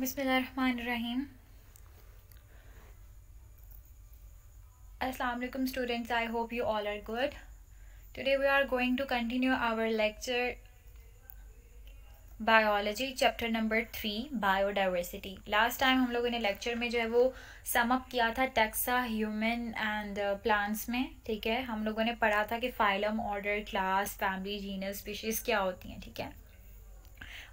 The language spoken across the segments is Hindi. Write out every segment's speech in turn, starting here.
Bismillahirrahmanirrahim. Assalamu alaikum students, I hope you all are good. Today we are going to continue our lecture Biology chapter number 3 Biodiversity. Last time हम लोगों ने lecture में जो है वो sum up किया था taxa, human and plants में, ठीक है. हम लोगों ने पढ़ा था कि phylum, order, class, family, genus, species क्या होती हैं, ठीक है.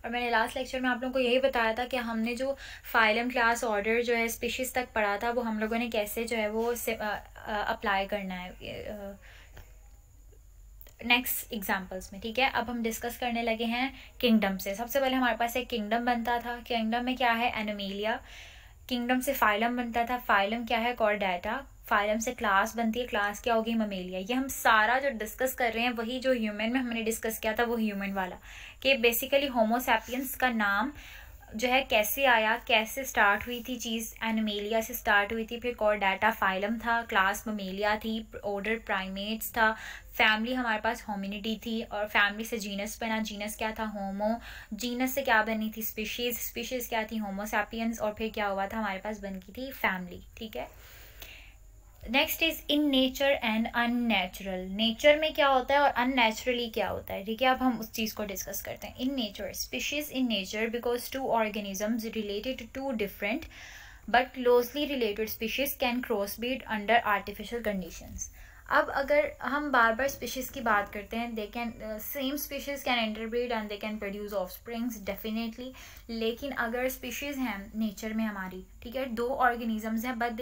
और मैंने लास्ट लेक्चर में आप लोगों को यही बताया था कि हमने जो फाइलम क्लास ऑर्डर जो है स्पीशीज़ तक पढ़ा था वो हम लोगों ने कैसे जो है वो अप्लाई करना है नेक्स्ट एग्जांपल्स में, ठीक है. अब हम डिस्कस करने लगे हैं किंगडम से. सबसे पहले हमारे पास एक किंगडम बनता था. किंगडम में क्या है? एनिमेलिया. किंगडम से फाइलम बनता था. फाइलम क्या है? कॉर्डेटा. फाइलम से क्लास बनती है. क्लास क्या होगी? ममेलिया. ये हम सारा जो डिस्कस कर रहे हैं वही जो ह्यूमन में हमने डिस्कस किया था वो ह्यूमन वाला, कि बेसिकली होमो सैपियंस का नाम जो है कैसे आया, कैसे स्टार्ट हुई थी चीज़. एनिमेलिया से स्टार्ट हुई थी, फिर कॉर्डेटा फाइलम था, क्लास ममेलिया थी, ऑर्डर प्राइमेट्स था, फैमिली हमारे पास होमिनिडी थी, और फैमिली से जीनस बना. जीनस क्या था? होमो. जीनस से क्या बनी थी? स्पीशीज़. स्पीशीज़ क्या थी? Homo sapiens. और फिर क्या हुआ था? हमारे पास बन की थी फैमिली, ठीक है. Next is in nature and unnatural. Nature में क्या होता है और अननेचुरली क्या होता है, ठीक है. अब हम उस चीज़ को डिस्कस करते हैं. In nature, species in nature because two organisms related to different but closely related species can cross breed under artificial conditions. अब अगर हम बार बार स्पीशीज़ की बात करते हैं, they can same species can interbreed and they can produce of springs definitely. लेकिन अगर स्पीशीज़ हैं नेचर में हमारी, ठीक है, दो ऑर्गेनिजम्स हैं बट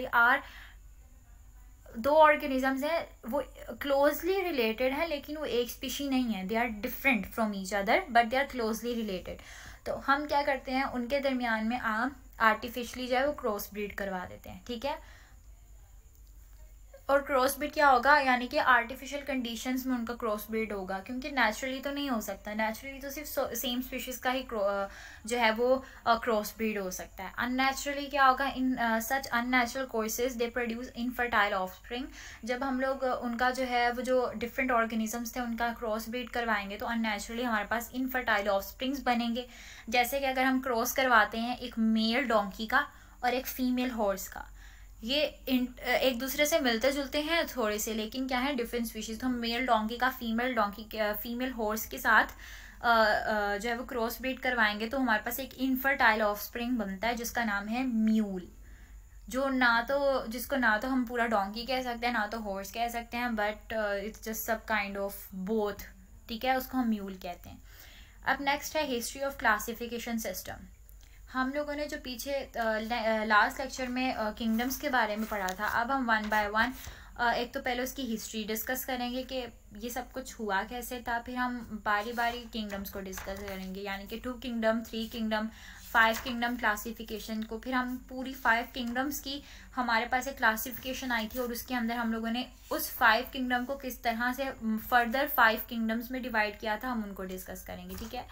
दो ऑर्गेनिजम्स हैं वो क्लोजली रिलेटेड है लेकिन वो एक स्पीशी नहीं है. They are different from each other but they are closely related. तो हम क्या करते हैं, उनके दरमियान में आर्टिफिशली जो है वो क्रॉस ब्रीड करवा देते हैं, ठीक है. और क्रॉस ब्रीड क्या होगा, यानी कि आर्टिफिशियल कंडीशंस में उनका क्रॉस ब्रीड होगा, क्योंकि नेचुरली तो नहीं हो सकता. नेचुरली तो सिर्फ सेम स्पीशीज़ का ही जो है वो क्रॉस ब्रीड हो सकता है. अननेचुरली क्या होगा, in such unnatural crosses they produce infertile offspring. जब हम लोग उनका जो है वो जो डिफरेंट ऑर्गेनिजम्स थे उनका क्रॉस ब्रीड करवाएंगे तो अननेचुरली हमारे पास इनफर्टाइल ऑफस्प्रिंग्स बनेंगे. जैसे कि अगर हम क्रॉस करवाते हैं एक मेल डोंकी का और एक फीमेल हॉर्स का, ये एक दूसरे से मिलते जुलते हैं थोड़े से, लेकिन क्या है, डिफरेंट स्पीशीज. तो हम मेल डोंकी का फीमेल हॉर्स के साथ जो है वो क्रॉस ब्रीड करवाएंगे तो हमारे पास एक इनफर्टाइल ऑफस्प्रिंग बनता है जिसका नाम है म्यूल. जिसको ना तो हम पूरा डोंकी कह सकते हैं ना तो हॉर्स कह सकते हैं, बट इट्स जस्ट सब काइंड ऑफ बोथ, ठीक है. उसको हम म्यूल कहते हैं. अब नेक्स्ट है हिस्ट्री ऑफ क्लासिफिकेशन सिस्टम. हम लोगों ने जो पीछे लास्ट लेक्चर में किंगडम्स के बारे में पढ़ा था, अब हम वन बाय वन एक तो पहले उसकी हिस्ट्री डिस्कस करेंगे कि ये सब कुछ हुआ कैसे था, फिर हम बारी बारी किंगडम्स को डिस्कस करेंगे, यानी कि 2 किंगडम, 3 किंगडम, 5 किंगडम क्लासिफिकेशन को. फिर हम पूरी 5 किंगडम्स की हमारे पास एक क्लासिफिकेशन आई थी और उसके अंदर हम लोगों ने उस 5 किंगडम को किस तरह से फर्दर 5 किंगडम्स में डिवाइड किया था, हम उनको डिस्कस करेंगे, ठीक है.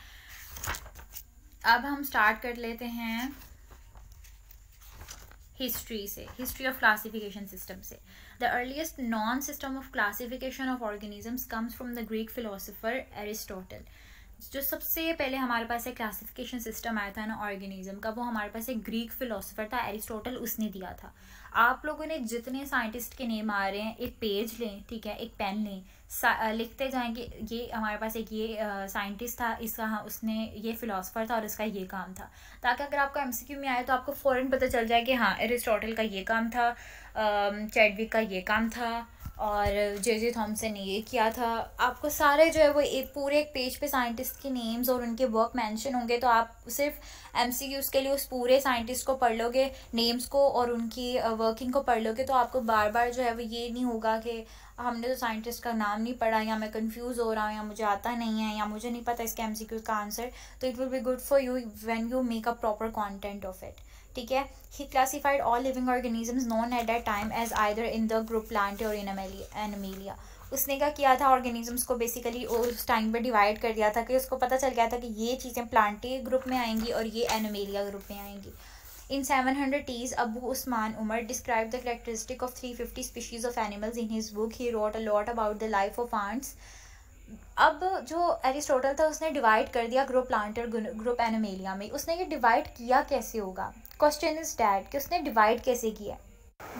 अब हम स्टार्ट कर लेते हैं हिस्ट्री से, हिस्ट्री ऑफ क्लासिफिकेशन सिस्टम से. The earliest non system of classification of organisms comes from the Greek philosopher Aristotle. जो सबसे पहले हमारे पास एक क्लासिफिकेशन सिस्टम आया था ना ऑर्गेनिज्म का, वो हमारे पास एक ग्रीक फिलोसोफर था एरिस्टोटल, उसने दिया था. आप लोगों ने जितने साइंटिस्ट के नेम आ रहे हैं एक पेज लें, ठीक है, एक पेन लें, लिखते जाएंगे ये हमारे पास एक ये साइंटिस्ट था, इसका उसने ये फिलोसोफर था और इसका ये काम था, ताकि अगर आपको एमसीक्यू में आए तो आपको फ़ौरन पता चल जाए कि हाँ एरिस्टोटल का ये काम था, चैडविक का ये काम था और जे थॉमसन ने ये किया था. आपको सारे जो है वो एक पूरे एक पेज पे साइंटिस्ट के नेम्स और उनके वर्क मेंशन होंगे, तो आप सिर्फ एमसीक्यूज़ के लिए उस पूरे साइंटिस्ट को पढ़ लोगे, नेम्स को और उनकी वर्किंग को पढ़ लोगे, तो आपको बार बार जो है वो ये नहीं होगा कि हमने तो साइंटिस्ट का नाम नहीं पढ़ा, या मैं कंफ्यूज हो रहा हूँ, या मुझे आता नहीं है, या मुझे नहीं पता इसके एमसीक्यू का आंसर. तो it will be good for you when you make a proper content of it, ठीक है. He classified all living organisms known at that time as either in the group plant और इन एनिमेलिया. उसने क्या किया था, ऑर्गेनिजम्स को बेसिकली उस टाइम पे डिवाइड कर दिया था कि उसको पता चल गया था कि ये चीज़ें प्लांटी ग्रुप में आएंगी और ये एनिमेलिया ग्रुप में आएंगी. In 700s, Abu Usman Umar described the characteristic of 350 species of animals in his book. He wrote a lot about the life of ants. अब जो एरिस्टोटल था उसने डिवाइड कर दिया ग्रुप प्लांट और ग्रुप एनिमेलिया में। उसने ये डिवाइड किया कैसे होगा, क्वेश्चन इज डैट कि उसने डिवाइड कैसे किया।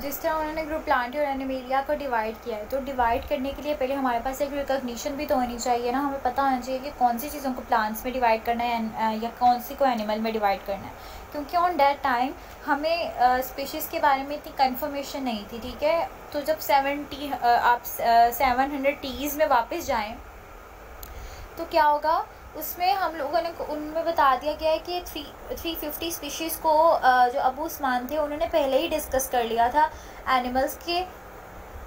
जिस तरह उन्होंने ग्रुप प्लांट और एनिमेलिया को डिवाइड किया है, तो डिवाइड करने के लिए पहले हमारे पास एक रिकॉग्निशन भी तो होनी चाहिए ना, हमें पता होना चाहिए कि कौन सी चीज़ों को प्लांट्स में डिवाइड करना है या कौन सी को एनिमल में डिवाइड करना है, क्योंकि ऑन दैट टाइम हमें स्पीशीज़ के बारे में इतनी कन्फर्मेशन नहीं थी, ठीक है। तो जब 700 टीज़ में वापस जाएँ तो क्या होगा, उसमें हम लोगों ने उनमें बता दिया गया है कि 350 स्पीशीज़ को जो अबू उस्मान थे उन्होंने पहले ही डिस्कस कर लिया था एनिमल्स के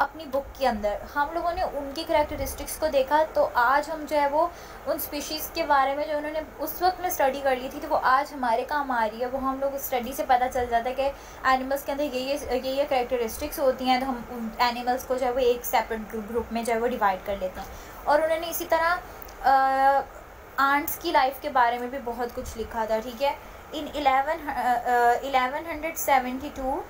अपनी बुक के अंदर। हम लोगों ने उनकी करैक्टरिस्टिक्स को देखा, तो आज हम जो है वो उन स्पीशीज़ के बारे में जो उन्होंने उस वक्त में स्टडी कर ली थी, तो वो आज हमारे काम आ रही है। वो हम लोग स्टडी से पता चल जाता है कि एनिमल्स के अंदर ये करैक्टरिस्टिक्स होती हैं, तो हम उन एनिमल्स को जो है वो एक सेपरेट ग्रुप में जो है वो डिवाइड कर लेते हैं। और उन्होंने इसी तरह आंट्स की लाइफ के बारे में भी बहुत कुछ लिखा था, ठीक है। इन 1172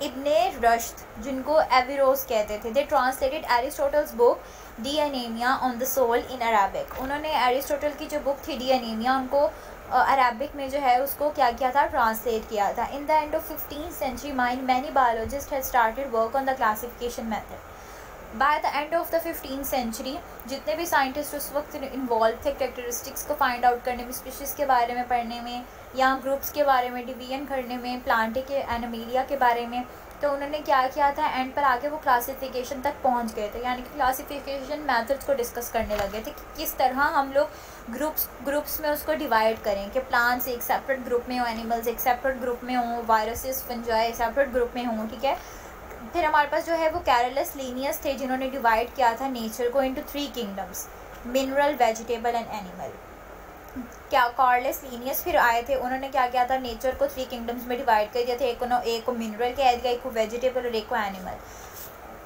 इब्ने रश्द, जिनको एविरोस कहते थे, they translated Aristotle's book De Anima on the soul in Arabic. उन्होंने एरिस्टोटल की जो बुक थी डी एनीमिया, उनको अरेबिक में जो है उसको क्या किया था, ट्रांसलेट किया था। In the end of 15th century many biologist had started work on the classification method. By the end of the 15th century जितने भी साइंटिस्ट उस वक्त इन्वॉल्व थे कैरेक्टरिस्टिक्स को फाइंड आउट करने में, स्पीशीज़ के बारे में पढ़ने में, या ग्रुप्स के बारे में डिवीजन करने में, प्लांट के एनिमेलिया के बारे में, तो उन्होंने क्या किया था, एंड पर आके वो क्लासिफिकेशन तक पहुंच गए थे, यानी कि क्लासिफिकेशन मेथड्स को डिस्कस करने लगे थे कि किस तरह हम लोग ग्रुप्स में उसको डिवाइड करें, कि प्लांट्स एक सेपरेट ग्रुप में हो, एनिमल्स एक सेपरेट ग्रुप में हों, वायरसेस फंजाई एक सेपरेट ग्रुप में हों, ठीक है। फिर हमारे पास जो है वो कैरोलस लीनियस थे, जिन्होंने डिवाइड किया था नेचर को into 3 kingdoms, mineral, vegetable and animal. क्या कार्लस लीनियस फिर आए थे, उन्होंने क्या किया था, नेचर को 3 किंगडम्स में डिवाइड कर दिया था, एक को मिनरल कह दिया, एक को वेजिटेबल और एक को एनिमल।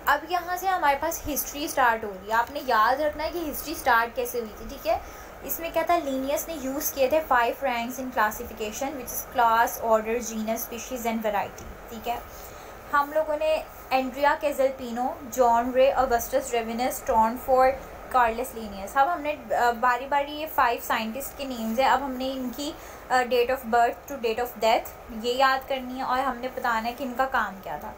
अब यहाँ से हमारे पास हिस्ट्री स्टार्ट हो रही है। आपने याद रखना है कि हिस्ट्री स्टार्ट कैसे हुई थी, ठीक है। इसमें क्या था, लीनियस ने यूज़ किए थे 5 ranks in classification, which is class, order, genus, species and variety, ठीक है। हम लोगों ने Andrea Caesalpino, John Ray, Augustus Rivinus, Tournefort, Carolus Linnaeus, अब हमने बारी बारी ये 5 साइंटिस्ट के नेम्स है। अब हमने इनकी date of birth to date of death ये याद करनी है, और हमने बताना है कि इनका काम क्या था।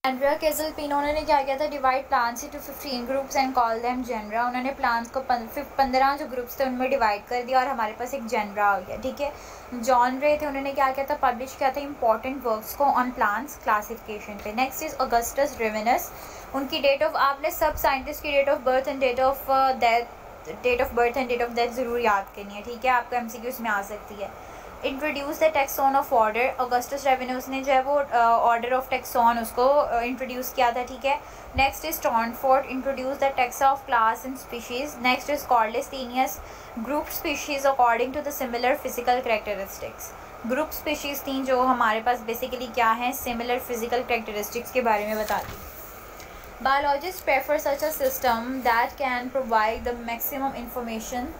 एंड्रिया कैज़लपिनो ने क्या किया था, divide plants into 15 groups and call them genera. उन्होंने प्लांट्स को 15 जो ग्रुप्स थे उनमें डिवाइड कर दिया और हमारे पास एक जेनरा आ गया, ठीक है। जॉन रे थे, उन्होंने क्या किया था, पब्लिश किया था इंपॉर्टेंट वर्क्स को ऑन प्लांट्स क्लासिफिकेशन पे। नेक्स्ट इज ऑगस्टस रेविनस, उनकी डेट ऑफ, आपने सब साइंटिस्ट की date of birth and date of death ज़रूर याद करनी है, ठीक है, आपको MCQs में आ सकती है। Introduce the taxon of order, Augustus Rivinus ने जो है वो ऑर्डर ऑफ टैक्सॉन उसको इंट्रोड्यूस किया था, ठीक है। Next is Tournefort, introduce the taxa of class and species. Next is Carolus Linnaeus, group species according to the similar physical characteristics. Group species थी जो हमारे पास बेसिकली क्या है, सिमिलर फिजिकल करैक्टरिस्टिक्स के बारे में बताती। Biologists prefer such a system that can provide the maximum information.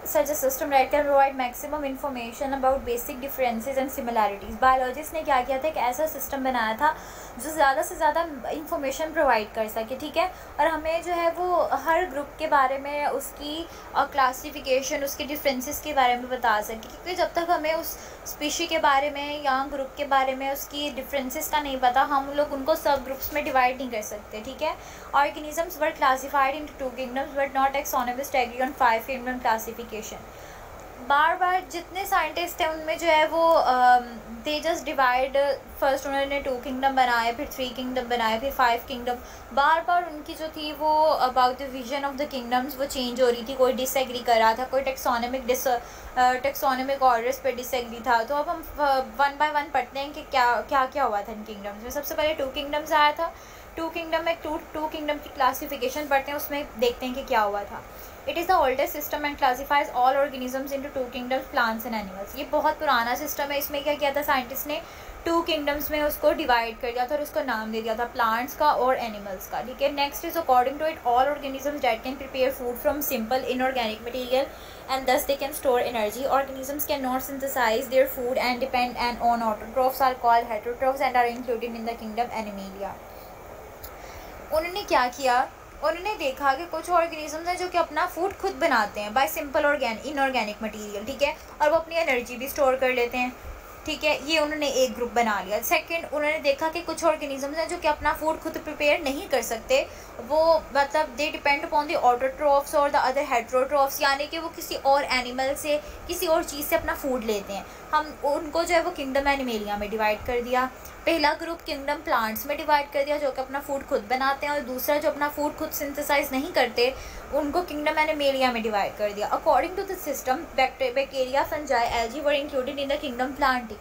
Such a system that can provide maximum information about basic differences and similarities. Biologist ने क्या किया था, एक ऐसा सिस्टम बनाया था जो ज़्यादा से ज़्यादा इंफॉर्मेशन प्रोवाइड कर सके, ठीक है, और हमें जो है वो हर ग्रुप के बारे में, उसकी क्लासिफिकेशन, उसके डिफरेंसेस के बारे में बता सके, क्योंकि जब तक हमें उस स्पीशी के बारे में या ग्रुप के बारे में उसकी डिफरेंसेस का नहीं पता, हम लोग उनको सब ग्रुप्स में डिवाइड नहीं कर सकते, ठीक है। Organisms were classified into 2 kingdoms but not taxonomist agree on 5 kingdom classification. बार बार जितने साइंटिस्ट थे उनमें जो है वो दे जस्ट डिवाइड, फर्स्ट उन्होंने 2 किंगडम बनाए, फिर 3 किंगडम बनाए, फिर 5 किंगडम। बार बार उनकी जो थी वो about the vision of the kingdoms वो चेंज हो रही थी, कोई डिसएग्री कर रहा था, कोई टैक्सोनॉमिक ऑर्डर्स पे डिसएग्री था। तो अब हम 1 बाय 1 पढ़ते हैं कि क्या क्या हुआ था इन किंगडम्स में। सबसे पहले 2 किंगडम्स आया था, 2 किंगडम में 2 किंगडम की क्लासिफिकेशन पढ़ते हैं, उसमें देखते हैं कि क्या हुआ था। It is the oldest system and classifies all organisms into 2 kingdoms, plants and animals. ये बहुत पुराना सिस्टम है। इसमें क्या किया था, साइंटिस्ट ने 2 किंगडम्स में उसको डिवाइड कर दिया था और उसको नाम दे दिया था प्लांट्स का और एनिमल्स का, ठीक है। Next is according to it all organisms that can prepare food from simple inorganic material and thus they can store energy. Organisms cannot synthesize their food and depend on autotrophs are called heterotrophs and are included in the kingdom Animalia. उन्होंने क्या किया, उन्होंने देखा कि कुछ ऑर्गेनिजम्स हैं जो कि अपना फूड खुद बनाते हैं बाय सिंपल इनऑर्गेनिक मटेरियल, ठीक है, और वो अपनी एनर्जी भी स्टोर कर लेते हैं, ठीक है। ये उन्होंने एक ग्रुप बना लिया। सेकंड, उन्होंने देखा कि कुछ ऑर्गेनिजम्स हैं जो कि अपना फूड खुद प्रिपेयर नहीं कर सकते, वो मतलब they depend upon the autotrophs और द अदर हेट्रोट्रॉफ्स, यानी कि वो किसी और एनिमल से, किसी और चीज़ से अपना फूड लेते हैं। हम उनको जो है वो किंगडम एनिमेलिया में डिवाइड कर दिया। पहला ग्रुप किंगडम प्लांट्स में डिवाइड कर दिया जो कि अपना फूड खुद बनाते हैं, और दूसरा जो अपना फूड खुद सिंथेसाइज नहीं करते उनको किंगडम एनिमेलिया में डिवाइड कर दिया। According to the system, bacteria, fungi, algae were included in the kingdom plantae.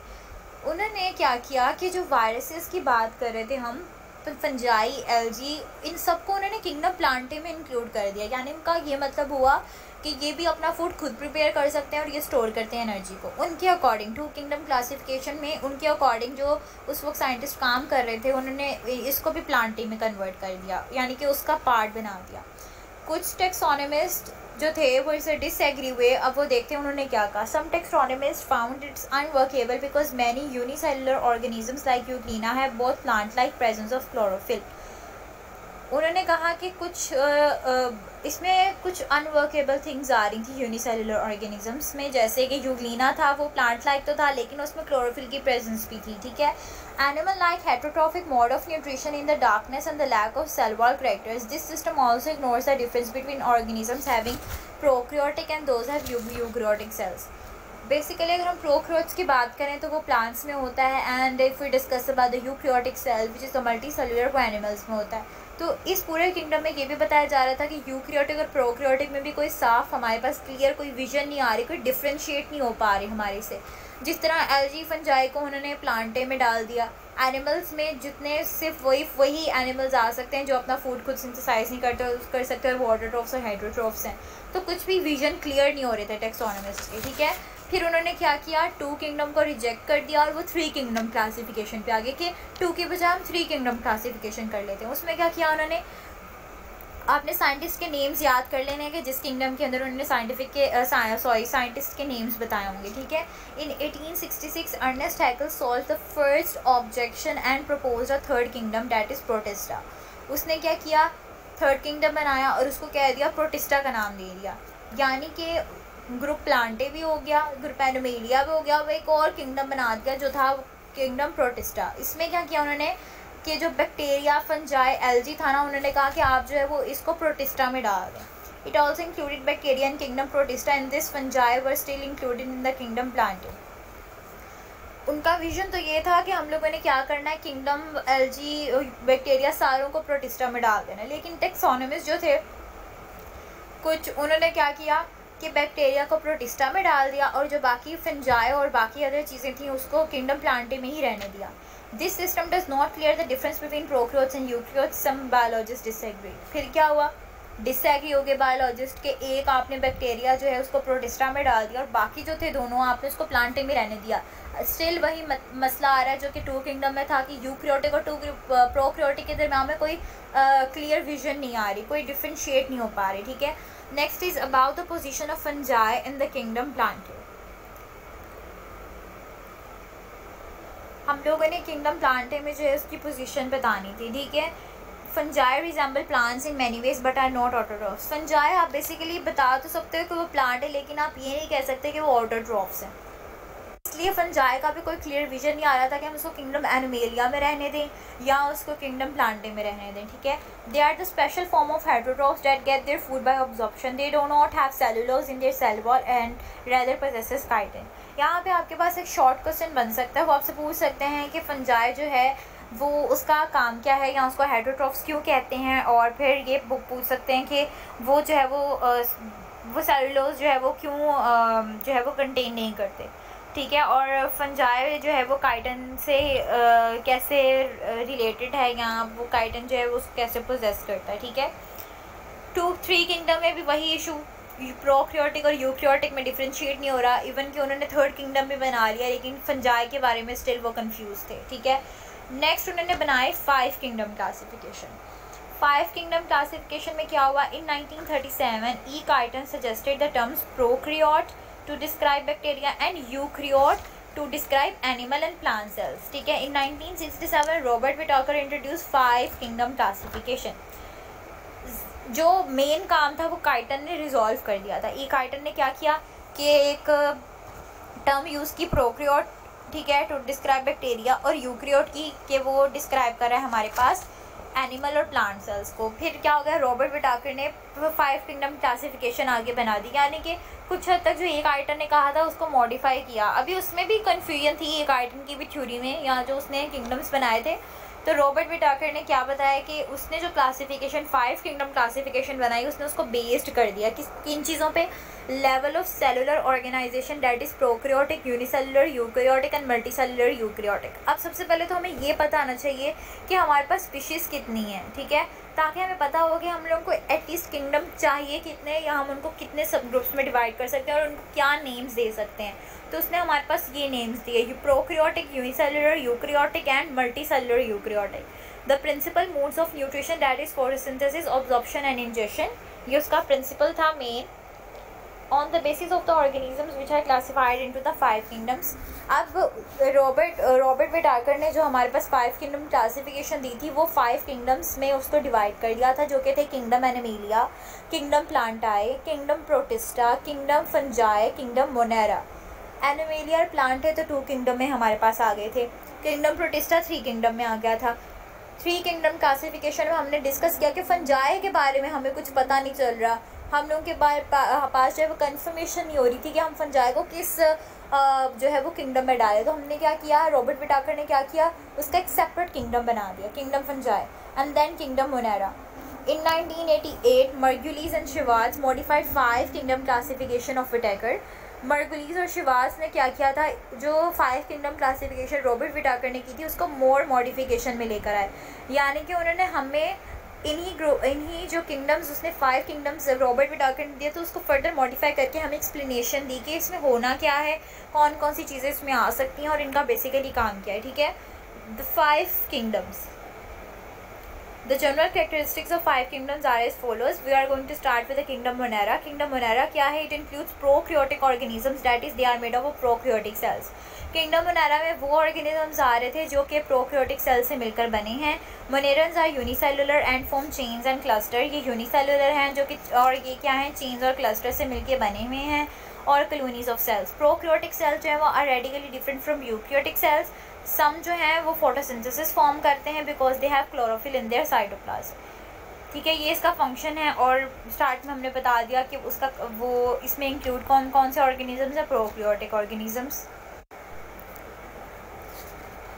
उन्होंने क्या किया कि जो वायरसेस की बात कर रहे थे हम, फंजाई, एल्गी, इन सबको उन्होंने किंगडम प्लांटे में इंक्लूड कर दिया। यानी उनका ये मतलब हुआ कि ये भी अपना फूड खुद प्रिपेयर कर सकते हैं और ये स्टोर करते हैं एनर्जी को। उनके अकॉर्डिंग टू किंगडम क्लासिफिकेशन में, उनके अकॉर्डिंग जो उस वक्त साइंटिस्ट काम कर रहे थे, उन्होंने इसको भी प्लांटी में कन्वर्ट कर दिया, यानी कि उसका पार्ट बना दिया। कुछ टेक्सोनोमिस्ट जो थे वो इसे डिसएग्री हुए। अब वो देखते हैं उन्होंने क्या कहा। Some taxonomist found it's unworkable because many unicellular organisms like Euglena have both plant like presence of chlorophyll. उन्होंने कहा कि कुछ इसमें कुछ अनवर्केबल थिंग्स आ रही थी यूनिसेलुलर ऑर्गेनिजम्स में, जैसे कि यूग्लिना था वो प्लांट लाइक तो था लेकिन उसमें क्लोरोफिल की प्रेजेंस भी थी, ठीक है। Animal like heterotrophic mode of nutrition in the darkness and the lack of cell wall characters. This system also ignores the difference between organisms having prokaryotic and those have eukaryotic cells. Basically अगर हम प्रोकैरियोट्स की बात करें तो वो प्लांट्स में होता है, and if we discuss about the eukaryotic cell which is the multi cellular, वो एनिमल्स में होता है। तो इस पूरे किंगडम में ये भी बताया जा रहा था कि यूकैरियोटिक और प्रोकैरियोटिक में भी कोई साफ हमारे पास क्लियर कोई विजन नहीं आ रही, कोई डिफ्रेंशिएट नहीं हो पा रही हमारे से। जिस तरह एल्गी, फंजाई को उन्होंने प्लांटे में डाल दिया, एनिमल्स में जितने सिर्फ वही एनिमल्स आ सकते हैं जो अपना फूड खुद सिंथेसाइज नहीं कर सकते, और वो ऑटोट्रॉफ्स और हाइड्रोट्रॉफ्स हैं। तो कुछ भी विजन क्लियर नहीं हो रहे थे टेक्सोनोमिस्ट के, ठीक है। फिर उन्होंने क्या किया, 2 किंगडम को रिजेक्ट कर दिया और वो 3 किंगडम क्लासिफिकेशन पे आ गए कि 2 के बजाय हम 3 किंगडम क्लासिफिकेशन कर लेते हैं। उसमें क्या किया उन्होंने, आपने साइंटिस्ट के नेम्स याद कर लेने कि जिस किंगडम के अंदर उन्होंने साइंटिस्ट के नेम्स बताए होंगे, ठीक है। In 1866 Ernst Haeckel solve the first objection and proposed a third kingdom that is protista. उसने क्या किया, थर्ड किंगडम बनाया और उसको कह दिया प्रोटिस्टा का नाम दे दिया, यानी कि ग्रुप प्लांटे भी हो गया, ग्रुप एनिमेलिया भी हो गया, वो एक और किंगडम बना दिया जो था किंगडम प्रोटिस्टा। इसमें क्या किया उन्होंने कि जो बैक्टीरिया, फंजाई, एल्गी था ना, उन्होंने कहा कि आप जो है वो इसको प्रोटिस्टा में डाल दें। It also included bacteria in kingdom protista and this fungi were still included in the kingdom Plantae. उनका विजन तो ये था कि हम लोगों ने क्या करना है, किंगडम एल्गी, बैक्टीरिया सारों को प्रोटिस्टा में डाल देना। लेकिन टेक्सोनोमिस्ट जो थे कुछ, उन्होंने क्या किया कि बैक्टीरिया को प्रोटिस्टा में डाल दिया और जो बाकी फंजाई और बाकी अदर चीज़ें थी उसको किंगडम प्लांटे में ही रहने दिया। This system does not clear the difference between prokaryotes and eukaryotes. Some biologist disagree. फिर क्या हुआ, डिसएग्री हो गए बायोलॉजिस्ट के, एक आपने बैक्टीरिया जो है उसको प्रोटिस्टा में डाल दिया और बाकी जो थे दोनों आपने उसको प्लांटे में रहने दिया। स्टिल वही मसला आ रहा है जो कि 2 किंगडम में था कि यूकैरियोटिक और प्रोकैरियोटिक के दरम्यान में कोई क्लियर विजन नहीं आ रही, कोई डिफरेंशिएट नहीं हो पा रही, ठीक है। Next is about the position of fungi in the kingdom Plantae. हम लोगों ने किंगडम प्लांटे में जो है उसकी पोजीशन बतानी थी, ठीक है। Fungi resemble plants in many ways but are not autotrophs. Fungi आप बेसिकली बता तो सकते हो कि वो प्लांट है, लेकिन आप ये नहीं कह सकते कि वो ऑटोट्रॉफ्स हैं। इसलिए फंजाई का भी कोई क्लियर विजन नहीं आ रहा था कि हम उसको किंगडम एनिमेलिया में रहने दें या उसको किंगडम प्लांटे में रहने दें, ठीक है। They are the special form of heterotrophs that get their food by absorption. They do not have cellulose in their cell wall and rather possesses chitin. यहाँ पे आपके पास एक शॉर्ट क्वेश्चन बन सकता है, वो आपसे पूछ सकते हैं कि फंजाई जो है वो उसका काम क्या है या उसको हेट्रोट्रॉफ्स क्यों कहते हैं, और फिर ये पूछ सकते हैं कि वो जो है वो सेलुलोज जो है वो क्यों जो है वो कंटेन नहीं करते, ठीक है। और फंजाई जो है वो काइटन से कैसे रिलेटेड है, या वो काइटन जो है वो कैसे पोजेस करता है, ठीक है। 2-3 किंगडम में भी वही इशू, प्रोकैरियोटिक और यूकैरियोटिक में डिफरेंशिएट नहीं हो रहा। इवन कि उन्होंने 3rd किंगडम भी बना लिया, लेकिन फंजाई के बारे में स्टिल वो कंफ्यूज थे, ठीक है। नेक्स्ट उन्होंने बनाए 5 किंगडम क्लासिफिकेशन। 5 किंगडम क्लासिफिकेशन में क्या हुआ, in 1937 E Chatton suggested the terms prokaryote to describe bacteria and eukaryote to describe animal and plant cells, ठीक है। In 1967 Robert Whittaker introduce 5 kingdom classification. जो मेन काम था वो काइटन ने रिजॉल्व कर दिया था। ई काइटन ने क्या किया कि एक टर्म यूज़ की प्रोक्रियोट, ठीक है, टू डिस्क्राइब बैक्टीरिया, और यूक्रियोट की कि वो डिस्क्राइब कर रहा है हमारे पास एनिमल और प्लांट सेल्स को। फिर क्या हो गया, रॉबर्ट विटाकर ने 5 किंगडम क्लासिफिकेशन आगे बना दी, यानी कि कुछ हद तक जो एक आइटन ने कहा था उसको मॉडिफाई किया। अभी उसमें भी कन्फ्यूजन थी एक आइटन की भी थ्योरी में, या जो उसने किंगडम्स बनाए थे। तो रॉबर्ट विटाकर ने क्या बताया कि उसने जो क्लासिफिकेशन 5 किंगडम क्लासिफिकेशन बनाई उसने उसको बेस्ड कर दिया किन चीज़ों पे, level of cellular organisation that is prokaryotic, unicellular, eukaryotic and multicellular eukaryotic. अब सबसे पहले तो हमें ये पता आना चाहिए कि हमारे पास स्पीशीज़ कितनी हैं, ठीक है, ताकि हमें पता हो कि हम लोगों को एटलीस्ट किंगडम चाहिए कितने, या हम उनको कितने सब ग्रुप्स में डिवाइड कर सकते हैं और उनको क्या नेम्स दे सकते हैं। तो उसने हमारे पास ये नेम्स दिए, prokaryotic, unicellular, eukaryotic and multicellular eukaryotic. The principal modes of nutrition that is photosynthesis, absorption and injection, ये उसका प्रिंसिपल था main. On the basis of the organisms which are classified into the 5 kingdoms. अब रॉबर्ट विटाकर ने जो हमारे पास 5 किंगडम क्लासिफिकेशन दी थी वो 5 किंगडम्स में उसको डिवाइड कर दिया था, जो कि थे kingdom animalia, kingdom प्लांटाई, kingdom protista, kingdom fungi, kingdom Monera. Animalia और प्लांट है तो 2 किंगडम में हमारे पास आ गए थे, किंगडम प्रोटिस्टा 3 किंगडम में आ गया था। 3 किंगडम क्लासिफिकेशन में हमने डिस्कस किया कि फंजाई के बारे में हमें कुछ पता नहीं चल रहा, हम लोगों के पास जो है वो कन्फर्मेशन नहीं हो रही थी कि हम फंजाई को किस जो है वो किंगडम में डालें। तो हमने क्या किया, रॉबर्ट विटाकर ने क्या किया, उसका एक सेपरेट किंगडम बना दिया, kingdom fungi and then kingdom monera. In 1988, Margulies and Schwartz modified 5 kingdom classification of Whittaker. मर्गुलीज और शिवास ने क्या किया था, जो 5 किंगडम क्लासिफिकेशन रॉबर्ट विटाकर ने की थी उसको मोर मॉडिफिकेशन में लेकर आए, यानी कि उन्होंने हमें इन्हीं जो किंगडम्स उसने 5 किंगडम्स रॉबर्ट विटाकर ने दिए तो उसको फर्दर मॉडिफाई करके हमें एक्सप्लेनेशन दी कि इसमें होना क्या है, कौन कौन सी चीज़ें इसमें आ सकती हैं और इनका बेसिकली काम क्या है, ठीक है। The 5 kingdoms, the general characteristics of 5 kingdoms are as follows. We are going to start with the kingdom Monera. Kingdom Monera क्या है, it includes prokaryotic organisms, that is they are made up of prokaryotic cells. Kingdom Monera में वो organisms आ रहे थे जो कि prokaryotic cells से मिलकर बने हैं। Monerans are unicellular and form chains and cluster. ये unicellular हैं जो कि, और ये क्या हैं, chains और cluster से मिलके बने हुए हैं, और colonies of cells. Prokaryotic cells जो है वो are radically different from eukaryotic cells. सम जो हैं वो फोटोसिंथेसिस फॉर्म करते हैं because they have chlorophyll in their cytoplasm, ठीक है, ये इसका फंक्शन है। और स्टार्ट में हमने बता दिया कि उसका वो इसमें इंक्लूड कौन कौन से ऑर्गेनिजम्स हैं, प्रोक्रियोटिक ऑर्गेनिजम्स,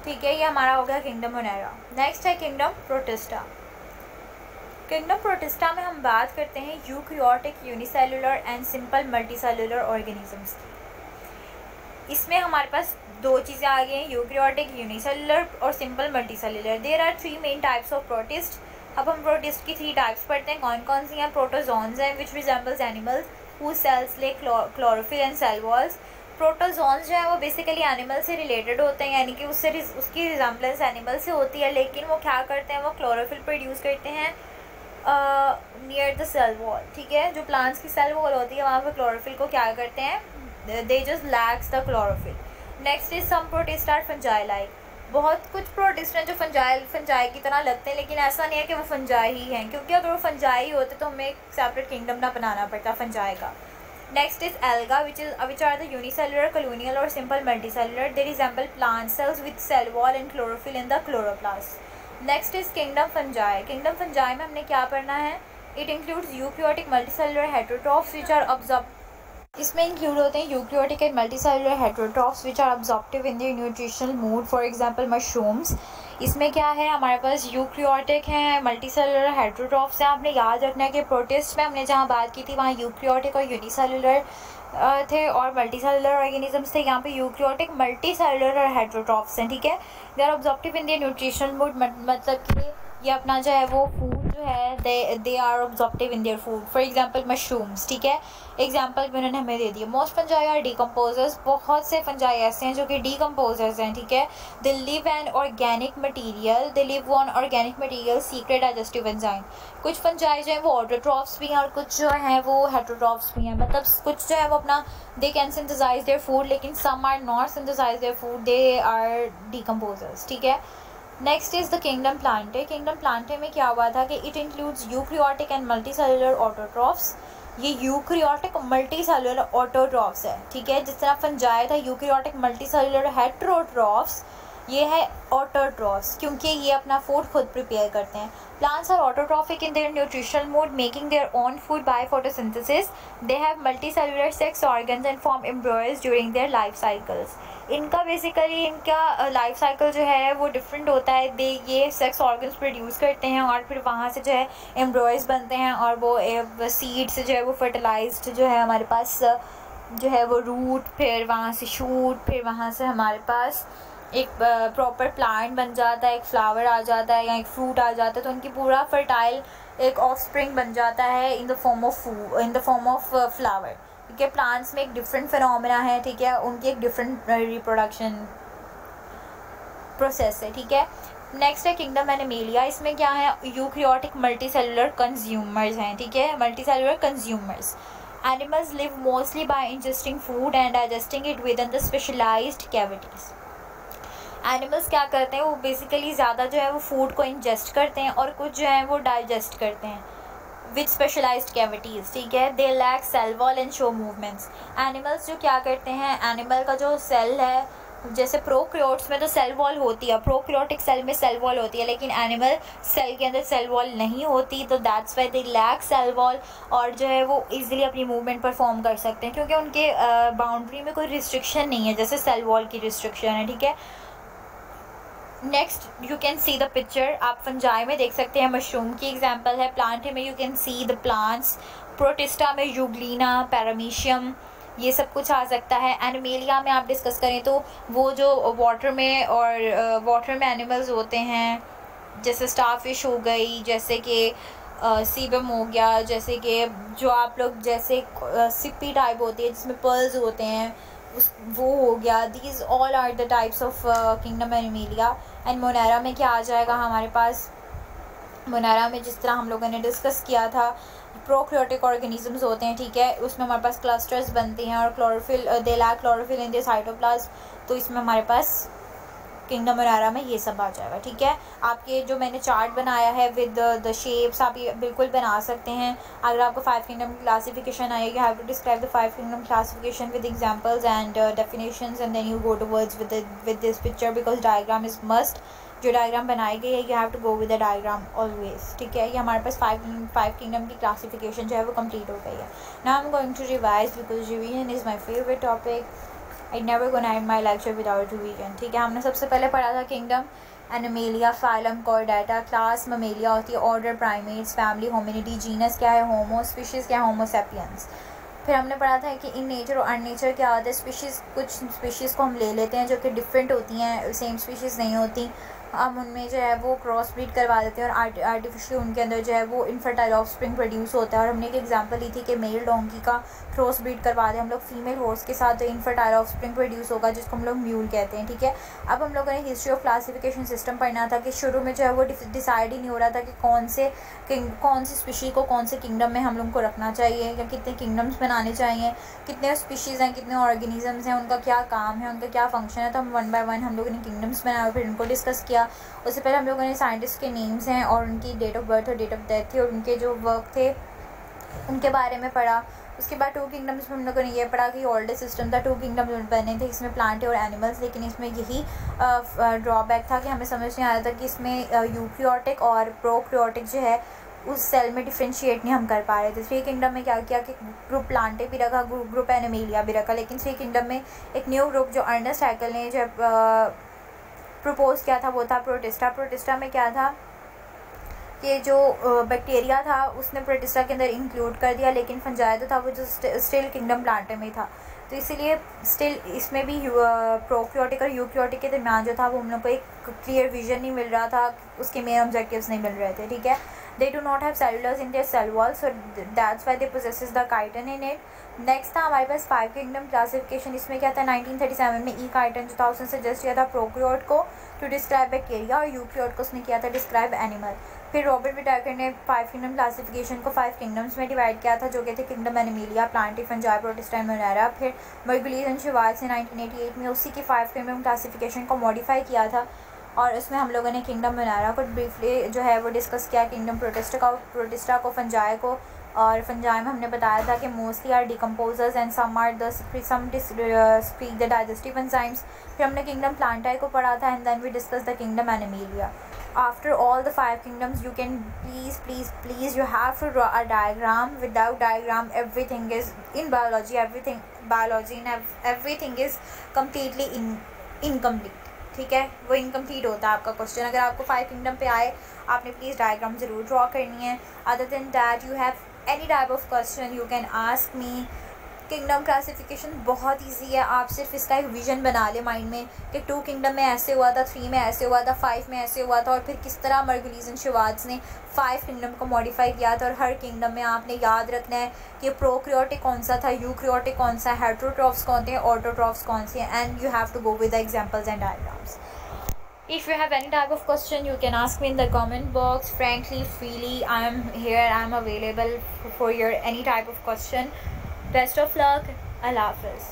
ठीक है। ये हमारा हो गया किंगडम मोनेरा। नेक्स्ट है किंगडम प्रोटिस्टा। किंगडम प्रोटिस्टा में हम बात करते हैं eukaryotic, unicellular and simple multicellular organisms की। इसमें हमारे पास 2 चीज़ें आ गई हैं, यूकैरियोटिक, यूनिसेलुलर और simple multicellular. There are 3 main types of protist. अब हम प्रोटिस्ट की 3 टाइप्स पढ़ते हैं, कौन कौन सी हैं। प्रोटोजोन्स हैं which resembles animals who cells lack chlorophyll and cell walls. Protozoans जो है वो बेसिकली एनिमल से रिलेटेड होते हैं, यानी कि उसकी रिजेंबलेंस एनिमल से होती है, लेकिन वो क्या करते हैं, वो क्लोरोफिल प्रोड्यूस करते हैं नियर द सेल वॉल, ठीक है। जो प्लांट्स की सेल वॉल होती है वहाँ पर क्लोरोफिल को क्या करते हैं, they just lacks the chlorophyll. Next is some protists are fungi like. बहुत कुछ प्रोटिस्ट हैं जो फंजाई की तरह लगते हैं, लेकिन ऐसा नहीं है कि वो फंजाई ही हैं, क्योंकि अगर वो फंजाई होते तो हमें एक सेपरेट किंगडम ना बनाना पड़ता फंजाई का। Next is alga which are the unicellular, colonial और simple multicellular. They resemble plant cells with cell wall and chlorophyll in the chloroplast. Next is kingdom fungi. Kingdom fungi में हमने क्या पढ़ना है, it includes eukaryotic, multicellular heterotrophs which are absorb, इसमें इंक्लूड होते हैं eukaryotic and multicellular heterotrophs which are absorptive in their nutritional mood, for example mushrooms. इसमें क्या है, हमारे पास यूकैरियोटिक हैं, मल्टीसेलुलर हेटेरोट्रॉफ्स हैं। आपने याद रखना है कि प्रोटिस्ट में हमने जहाँ बात की थी वहाँ यूकैरियोटिक और यूनिसेलुलर थे और मल्टीसेलुलर ऑर्गेनिजम्स थे, यहाँ पे यूकैरियोटिक, मल्टीसेलुलर और हेटेरोट्रॉफ्स हैं, ठीक है। They are absorptive in their nutritional mood, मतलब कि ये अपना जो है वो फूड जो है they are absorptive in their food. For example mushrooms, ठीक है, एग्जांपल भी उन्होंने हमें दे दिया। मोस्ट फंजाई आर डीकम्पोजर्स, बहुत से फंजाई ऐसे हैं जो कि डीकम्पोजर्स हैं, ठीक है। They live an organic material, they live on organic material secret digestive enzyme. कुछ फंजाई जो है वो ऑटोट्रॉफ्स भी हैं और कुछ जो हैं वो हेटरोट्रॉफ्स भी हैं, मतलब कुछ जो है वो अपना they can synthesize their food, लेकिन some are not synthesize their food, they are decomposers, ठीक है। Next is the kingdom Plantae. Kingdom Plantae में क्या हुआ था कि it includes eukaryotic and multicellular autotrophs. ये यूक्रियोटिक मल्टीसेलुलर ऑटोट्रॉफ्स है, ठीक है। जिस तरह फंजाई था यूक्रियोटिक मल्टीसेलुलर हेटरोट्रॉफ्स, ये है ऑटोट्रॉफ्स, क्योंकि ये अपना फूड खुद प्रिपेयर करते हैं। Plants are autotrophic in their nutritional mode, making their own food by photosynthesis. They have multicellular sex organs and form embryos during their life cycles. इनका बेसिकली इनका लाइफ साइकिल जो है वो डिफरेंट होता है। ये सेक्स ऑर्गन्स प्रोड्यूस करते हैं और फिर वहाँ से जो है एम्ब्रॉयज़ बनते हैं और वो सीड से जो है वो फर्टिलाइज्ड जो है हमारे पास जो है वो रूट, फिर वहाँ से शूट, फिर वहाँ से हमारे पास एक प्रॉपर प्लांट बन जाता है, एक फ्लावर आ जाता है या एक फ्रूट आ जाता है, तो उनकी पूरा फर्टाइल एक ऑफस्प्रिंग बन जाता है in the form of flower, ठीक है। प्लांट्स में एक डिफरेंट फिनोमेना है, ठीक है, उनकी एक डिफरेंट रिप्रोडक्शन प्रोसेस है, ठीक है। नेक्स्ट है किंगडम एनिमेलिया। इसमें क्या है, यूक्रियोटिक मल्टीसेलुलर कंज्यूमर्स हैं, ठीक है, multicellular consumers. Animals live mostly by ingesting food and digesting it within the specialized cavities. Animals क्या करते हैं, वो बेसिकली ज़्यादा जो है वो फूड को इंजेस्ट करते हैं और कुछ जो है वो डाइजेस्ट करते हैं विद स्पेशलाइज्ड कैविटीज़, ठीक है। They lack cell wall and show movements. Animals जो क्या करते हैं, एनिमल का जो सेल है, जैसे प्रोक्रियोट्स में तो सेल वॉल होती है, प्रोक्रियोटिक सेल में सेल वॉल होती है, लेकिन एनिमल सेल के अंदर सेल वॉल नहीं होती, तो that's why they lack cell wall, और जो है वो इजीली अपनी मूवमेंट परफॉर्म कर सकते हैं क्योंकि उनके बाउंड्री में कोई रिस्ट्रिक्शन नहीं है जैसे सेल वॉल की रिस्ट्रिक्शन है, ठीक है। Next you can see the picture, आप फंजाई में देख सकते हैं मशरूम की एग्जांपल है, प्लांट में you can see the plants, protista में यूग्लिना, पैरामीशियम, ये सब कुछ आ सकता है। एनिमेलिया में आप डिस्कस करें तो वो जो वाटर में और वाटर में एनिमल्स होते हैं, जैसे स्टारफिश हो गई, जैसे कि सीबम हो गया, जैसे कि जो आप लोग जैसे सिप्पी टाइप होती है जिसमें पर्ल्स होते हैं वो हो गया। These all are the types of kingdom Animalia. And Monera में क्या आ जाएगा हमारे पास, मोनेरा में जिस तरह हम लोगों ने डिस्कस किया था प्रोक्रियोटिक ऑर्गेनिजम्स होते हैं, ठीक है, उसमें हमारे पास क्लस्टर्स बनते हैं और chlorophyll they lack chlorophyll in the cytoplasm, तो इसमें हमारे पास किंगडम मोनेरा में ये सब आ जाएगा, ठीक है। आपके जो मैंने चार्ट बनाया है विद द शेप्स, आप ये बिल्कुल बना सकते हैं। अगर आपको 5 किंगडम क्लासिफिकेशन आए, you have to describe the 5 kingdom classification with examples and definitions and then you go towards with this picture because diagram is must. जो डायग्राम बनाई गई है you have to go with the diagram always, ठीक है। ये हमारे पास 5 किंगडम की क्लासिफिकेशन जो है वो कंप्लीट हो गई है। Now I am going to revise because revision is my favourite topic. I never gonna end my lecture without revision, ठीक है। हमने सबसे पहले पढ़ा था kingdom Animalia, phylum Chordata, class Mammalia होती है, order Primates, family Hominidae, genus क्या है होमो, स्पीशीज़ क्या है होमो सेपियंस। फिर हमने पढ़ा था कि इन नेचर और अननेचर क्या होता है। स्पीशीज़, कुछ स्पीशीज़ को हम ले लेते हैं जो कि डिफरेंट होती हैं, सेम स्पीशीज़ नहीं होती, हम उनमें जो है वो क्रॉस ब्रीड करवा देते हैं और आर्टिफिशियली उनके अंदर जो है वो इनफर्टाइल ऑफस्प्रिंग प्रोड्यूस होता है। और हमने एक एग्जांपल ली थी कि मेल डोंकी का क्रॉस ब्रीड करवा दें हम लोग फीमेल हॉर्स के साथ, तो इनफर्टाइल ऑफस्प्रिंग प्रोड्यूस होगा जिसको हम लोग म्यूल कहते हैं, ठीक है। अब हम लोगों ने हिस्ट्री ऑफ क्लासिफिकेशन सिस्टम पढ़ना था कि शुरू में जो है वो डिसाइड ही नहीं हो रहा था कि कौन सी स्पीशी को कौन से किंगडम में हम लोग को रखना चाहिए या कितने किंगडम्स बनाने चाहिए, कितने स्पीशीज़ हैं, कितने ऑर्गेनिजम्स हैं, उनका क्या काम है, उनका क्या फंक्शन है। तो हम 1 बाय 1 हम लोगों ने किंगडम्स बनाए, फिर उनको डिस्कस किया। उससे पहले हम लोगों ने साइंटिस्ट के नेम्स हैं और उनकी डेट ऑफ बर्थ और डेट ऑफ डेथ थी और उनके जो वर्क थे उनके बारे में पढ़ा। उसके बाद 2 किंगडम्स में हम लोगों ने ये पढ़ा कि ओल्डेस्ट सिस्टम था, 2 किंगडम्स बने थे, इसमें प्लांट और एनिमल्स, लेकिन इसमें यही ड्रॉबैक था कि हमें समझ नहीं आ रहा था कि इसमें यूक्रियोटिक और प्रोक्रियोटिक जो है उस सेल में डिफ्रेंशिएट नहीं हम कर पा रहे थे। 3 किंगडम में क्या किया कि ग्रुप प्लांटे भी रखा, ग्रुप एनिमेलिया भी रखा, लेकिन 3 किंगडम में एक न्यू ग्रुप जो अर्नेस्ट हैकेल ने जो प्रपोज किया था वो था प्रोटिस्टा। प्रोटिस्टा में क्या था कि जो बैक्टीरिया था उसने प्रोटिस्टा के अंदर इंक्लूड कर दिया, लेकिन फंजाई तो था वो जो स्टिल किंगडम प्लांटे में था, तो इसीलिए स्टिल इसमें भी प्रोक्रियोटिक और यूक्रियोटिक के दरमियान जो था वो हम लोग को एक क्लियर विजन नहीं मिल रहा था, उसके मेन ऑब्जेक्टिव्स नहीं मिल रहे थे, ठीक है। They do not have cellulose in their cell wall, so that's why they possesses the chitin in it. Next था हमारे पास 5 किंगडम क्लासिफिकेशन. इसमें क्या था, 1937 में ई काइटन जो था उसने सजेस्ट किया था प्रोक्रियोट को टू डिस्क्राइब बैक्टीरिया, और यूक्रियोट को उसने किया था डिस्क्राइब एनिमल. फिर रॉबर्ट विटाकर ने 5 किंगडम क्लासिफिकेशन को 5 किंगडम्स में डिवाइड किया था, जो कि थे kingdom animalia, Plantae, fungi, protista, Monera. फिर मर्गुलीज एंड शिवाज ने 1988 में उसी की 5 किंगडम क्लासिफिकेशन को मॉडिफाई किया था, और उसमें हम लोगों ने किंगडम मोनेरा को ब्रीफली जो है वो डिस्कस किया, किंगडम प्रोटिस्टा को, फंजाई को. और फंजाई में हमने बताया था कि mostly are decomposers and some are the some speak the digestive enzymes. फिर हमने किंगडम प्लांटाई को पढ़ा था, and then we discuss the kingdom Animalia. After all the 5 kingdoms, you can please you have to draw a diagram. Without diagram, everything is in biology, everything is completely incomplete. ठीक है, वो इनकम्प्लीट होता है आपका क्वेश्चन. अगर आपको 5 किंगडम पे आए, आपने प्लीज़ डायग्राम ज़रूर ड्रॉ करनी है. Other than that you have any type of question you can ask me. Kingdom classification बहुत इजी है. आप सिर्फ इसका एक विजन बना ले माइंड में कि 2 किंगडम में ऐसे हुआ था, 3 में ऐसे हुआ था, 5 में ऐसे हुआ था, और फिर किस तरह मर्गुलीज एंड शिवाज ने 5 किंगडम को मॉडिफाई किया था. और हर किंगडम में आपने याद रखना है कि प्रोक्रियोटिक कौन सा था, यूक्रियोटिक कौन सा, हेट्रोट्रॉफ्स कौन थे, ऑटोट्रॉफ्स कौन से, and you have to go with the examples and diagrams. If you have any type of question, you can ask me in the comment box. Frankly, freely, I am here. I am available for your any type of question. Best of luck. Allah Hafiz.